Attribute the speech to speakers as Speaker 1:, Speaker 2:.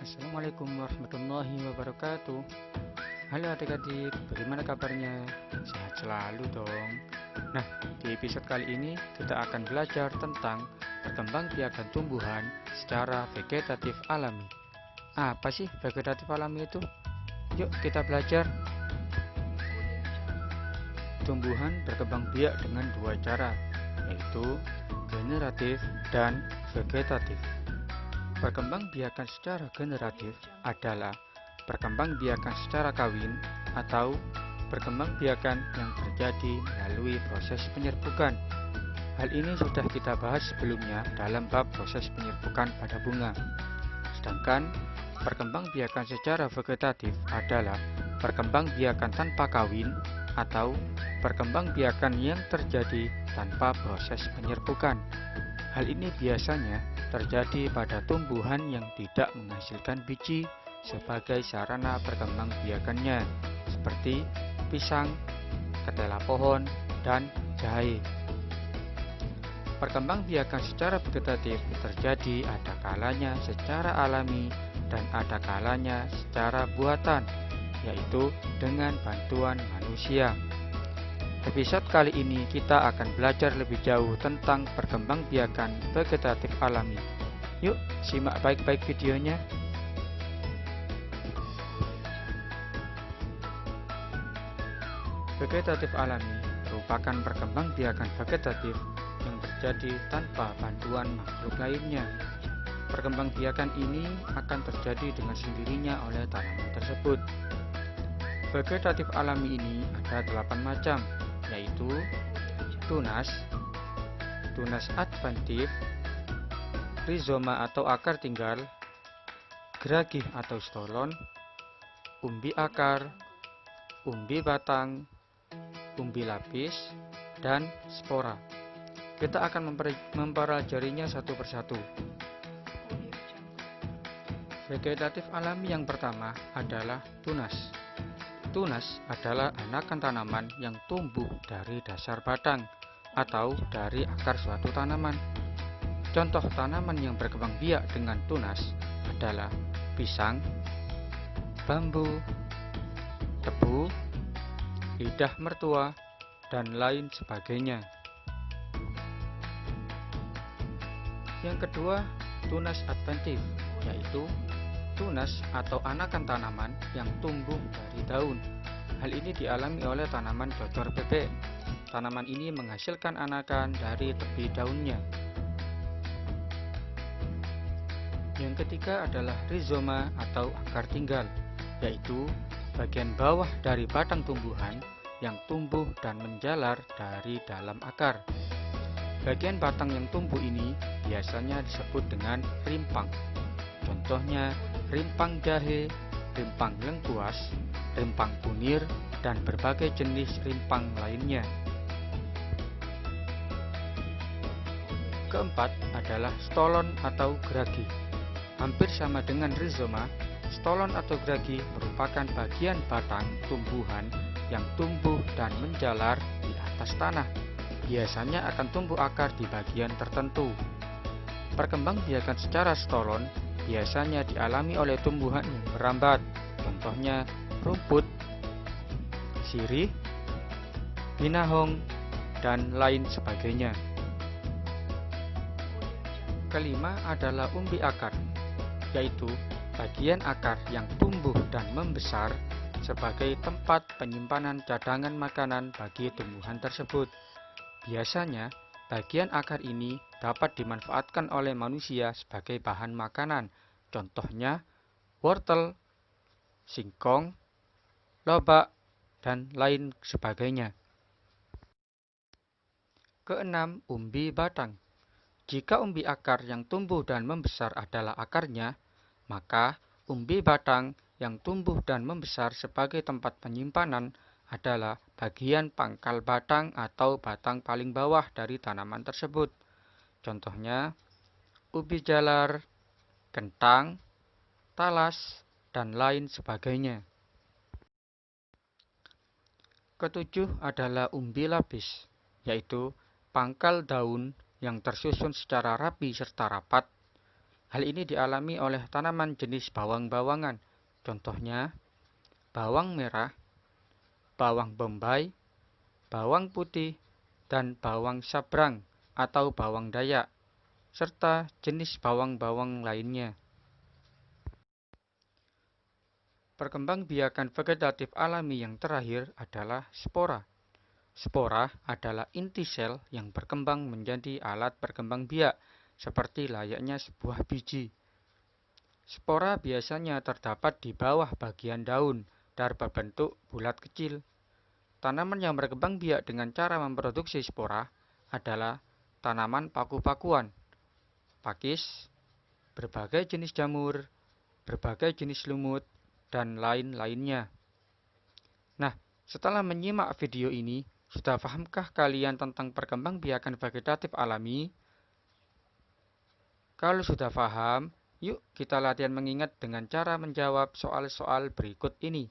Speaker 1: Assalamualaikum warahmatullahi wabarakatuh. Halo adik-adik, bagaimana kabarnya? Sehat selalu dong. Nah, di episode kali ini kita akan belajar tentang perkembangbiakan tumbuhan secara vegetatif alami. Apa sih vegetatif alami itu? Yuk kita belajar. Tumbuhan berkembang biak dengan dua cara, yaitu generatif dan vegetatif. Perkembangbiakan secara generatif adalah perkembangbiakan secara kawin atau perkembangbiakan yang terjadi melalui proses penyerbukan. Hal ini sudah kita bahas sebelumnya dalam bab proses penyerbukan pada bunga. Sedangkan perkembangbiakan secara vegetatif adalah perkembangbiakan tanpa kawin atau perkembangbiakan yang terjadi tanpa proses penyerbukan. Hal ini biasanya terjadi pada tumbuhan yang tidak menghasilkan biji sebagai sarana perkembangbiakannya, seperti pisang, ketela pohon, dan jahe. Perkembangbiakan secara vegetatif terjadi ada kalanya secara alami dan ada kalanya secara buatan, yaitu dengan bantuan manusia. Episode kali ini kita akan belajar lebih jauh tentang perkembangbiakan vegetatif alami. Yuk, simak baik-baik videonya. Vegetatif alami merupakan perkembangbiakan vegetatif yang terjadi tanpa bantuan makhluk lainnya. Perkembangbiakan ini akan terjadi dengan sendirinya oleh tanaman tersebut. Vegetatif alami ini ada 8 macam, yaitu tunas, tunas adventif, rizoma atau akar tinggal, geragih atau stolon, umbi akar, umbi batang, umbi lapis, dan spora. Kita akan mempelajarinya satu persatu. Vegetatif alami yang pertama adalah tunas. Tunas adalah anakan tanaman yang tumbuh dari dasar batang atau dari akar suatu tanaman. Contoh tanaman yang berkembang biak dengan tunas adalah pisang, bambu, tebu, lidah mertua, dan lain sebagainya. Yang kedua, tunas adventif, yaitu tunas atau anakan tanaman yang tumbuh dari daun. Hal ini dialami oleh tanaman dodor bebek. Tanaman ini menghasilkan anakan dari tepi daunnya. Yang ketiga adalah rizoma atau akar tinggal, yaitu bagian bawah dari batang tumbuhan yang tumbuh dan menjalar dari dalam akar. Bagian batang yang tumbuh ini biasanya disebut dengan rimpang. Contohnya rimpang jahe, rimpang lengkuas, rimpang kunir, dan berbagai jenis rimpang lainnya. Keempat adalah stolon atau geragi. Hampir sama dengan rizoma, stolon atau geragi merupakan bagian batang tumbuhan yang tumbuh dan menjalar di atas tanah. Biasanya akan tumbuh akar di bagian tertentu. Perkembangbiakan secara stolon biasanya dialami oleh tumbuhan yang merambat, contohnya rumput, sirih, binahong, dan lain sebagainya. Kelima adalah umbi akar, yaitu bagian akar yang tumbuh dan membesar sebagai tempat penyimpanan cadangan makanan bagi tumbuhan tersebut. Biasanya, bagian akar ini dapat dimanfaatkan oleh manusia sebagai bahan makanan, contohnya wortel, singkong, lobak, dan lain sebagainya. Keenam, umbi batang. Jika umbi akar yang tumbuh dan membesar adalah akarnya, maka umbi batang yang tumbuh dan membesar sebagai tempat penyimpanan adalah bagian pangkal batang atau batang paling bawah dari tanaman tersebut. Contohnya, ubi jalar, kentang, talas, dan lain sebagainya. Ketujuh adalah umbi lapis, yaitu pangkal daun yang tersusun secara rapi serta rapat, Hal ini dialami oleh tanaman jenis bawang-bawangan. Contohnya, bawang merah, bawang bombay, bawang putih, dan bawang sabrang atau bawang dayak, serta jenis bawang-bawang lainnya. Perkembangbiakan vegetatif alami yang terakhir adalah spora. Spora adalah inti sel yang berkembang menjadi alat berkembang biak, seperti layaknya sebuah biji. Spora biasanya terdapat di bawah bagian daun dan berbentuk bulat kecil. Tanaman yang berkembang biak dengan cara memproduksi spora adalah tanaman paku-pakuan, pakis, berbagai jenis jamur, berbagai jenis lumut, dan lain-lainnya. Nah, setelah menyimak video ini, sudah pahamkah kalian tentang perkembangbiakan vegetatif alami? Kalau sudah paham, yuk kita latihan mengingat dengan cara menjawab soal-soal berikut ini.